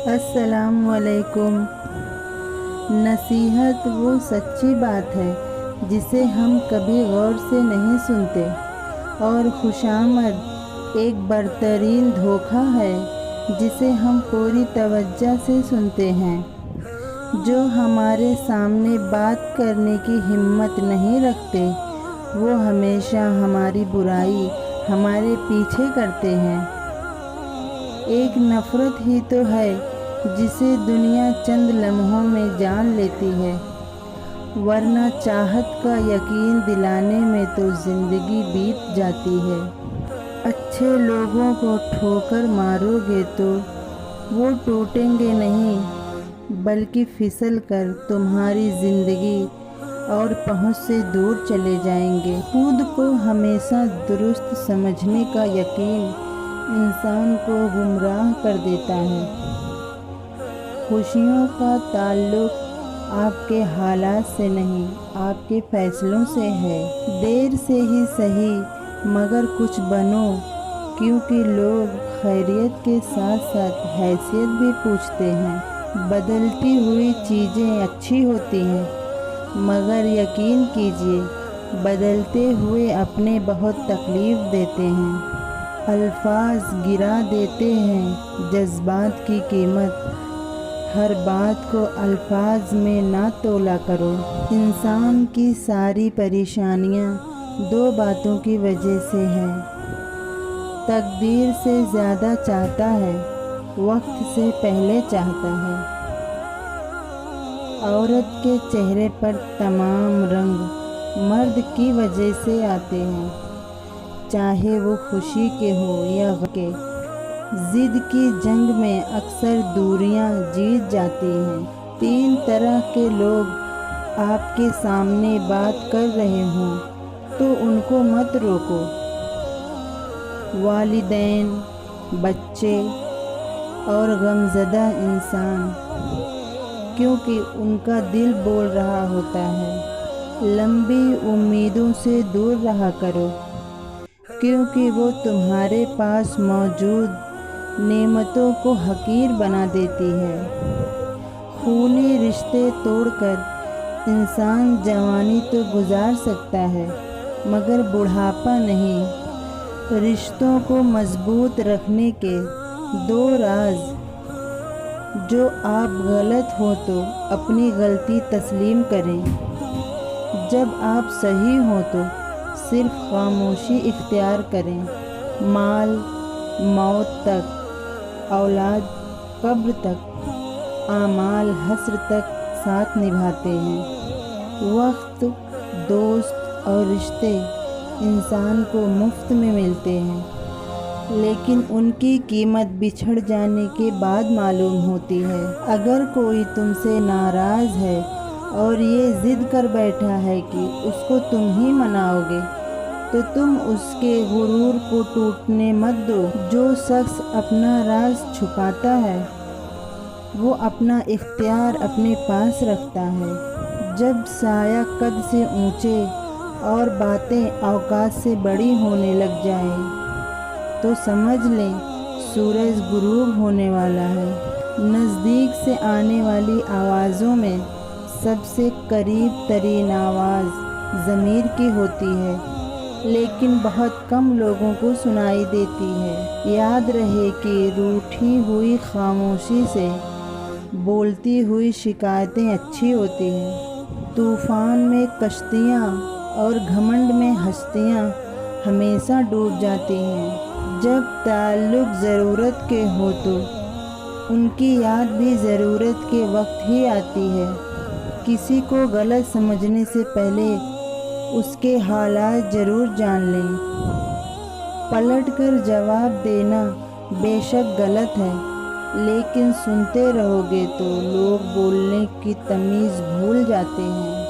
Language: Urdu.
السلام علیکم۔ نصیحت وہ سچی بات ہے جسے ہم کبھی غور سے نہیں سنتے، اور خوشامد ایک برترین دھوکہ ہے جسے ہم پوری توجہ سے سنتے ہیں۔ جو ہمارے سامنے بات کرنے کی ہمت نہیں رکھتے، وہ ہمیشہ ہماری برائی ہمارے پیچھے کرتے ہیں۔ ایک نفرت ہی تو ہے جسے دنیا چند لمحوں میں جان لیتی ہے، ورنہ چاہت کا یقین دلانے میں تو زندگی بیت جاتی ہے۔ اچھے لوگوں کو ٹھوکر مارو گے تو وہ ٹوٹیں گے نہیں، بلکہ پھسل کر تمہاری زندگی اور پہنچ سے دور چلے جائیں گے۔ خود کو ہمیشہ درست سمجھنے کا یقین انسان کو گمراہ کر دیتا ہے۔ خوشیوں کا تعلق آپ کے حالات سے نہیں، آپ کے فیصلوں سے ہے۔ دیر سے ہی صحیح مگر کچھ بنو، کیونکہ لوگ خیریت کے ساتھ ساتھ حیثیت بھی پوچھتے ہیں۔ بدلتی ہوئی چیزیں اچھی ہوتی ہیں، مگر یقین کیجیے بدلتے ہوئے اپنے بہت تکلیف دیتے ہیں۔ الفاظ گرا دیتے ہیں جذبات کی قیمت، ہر بات کو الفاظ میں نہ تولا کرو۔ انسان کی ساری پریشانیاں دو باتوں کی وجہ سے ہیں: تقدیر سے زیادہ چاہتا ہے، وقت سے پہلے چاہتا ہے۔ عورت کے چہرے پر تمام رنگ مرد کی وجہ سے آتے ہیں، چاہے وہ خوشی کے ہوں یا غم کے۔ ضد کی جنگ میں اکثر دوریاں جیت جاتی ہیں۔ تین طرح کے لوگ آپ کے سامنے بات کر رہے ہوں تو ان کو مت روکو: والدین، بچے اور غمزدہ انسان، کیونکہ ان کا دل بول رہا ہوتا ہے۔ لمبی امیدوں سے دور رہا کرو، کیونکہ وہ تمہارے پاس موجود نعمتوں کو حقیر بنا دیتی ہے۔ خونی رشتے توڑ کر انسان جوانی تو گزار سکتا ہے، مگر بڑھاپا نہیں۔ رشتوں کو مضبوط رکھنے کے دو راز: جو آپ غلط ہوں تو اپنی غلطی تسلیم کریں، جب آپ صحیح ہوں تو صرف خاموشی اختیار کریں۔ مال موت تک، اولاد قبر تک، اعمال حشر تک ساتھ نبھاتے ہیں۔ وقت، دوست اور رشتے انسان کو مفت میں ملتے ہیں، لیکن ان کی قیمت بچھڑ جانے کے بعد معلوم ہوتی ہے۔ اگر کوئی تم سے ناراض ہے اور یہ ضد کر بیٹھا ہے کہ اس کو تم ہی مناؤ گے، تو تم اس کے غرور کو ٹوٹنے مت دو۔ جو شخص اپنا راز چھپاتا ہے، وہ اپنا اختیار اپنے پاس رکھتا ہے۔ جب سایہ قد سے اونچے اور باتیں اوقات سے بڑی ہونے لگ جائیں تو سمجھ لیں سورج غروب ہونے والا ہے۔ نزدیک سے آنے والی آوازوں میں سب سے قریب ترین آواز ضمیر کی ہوتی ہے، لیکن بہت کم لوگوں کو سنائی دیتی ہے۔ یاد رہے کہ روٹھی ہوئی خاموشی سے بولتی ہوئی شکایتیں اچھی ہوتی ہیں۔ طوفان میں کشتیاں اور گھمنڈ میں ہستیاں ہمیشہ ڈوب جاتی ہیں۔ جب تعلق ضرورت کے ہو تو ان کی یاد بھی ضرورت کے وقت ہی آتی ہے۔ کسی کو غلط سمجھنے سے پہلے اس کے حالات ضرور جان لیں۔ پلٹ کر جواب دینا بے شک غلط ہے، لیکن سنتے رہو گے تو لوگ بولنے کی تمیز بھول جاتے ہیں۔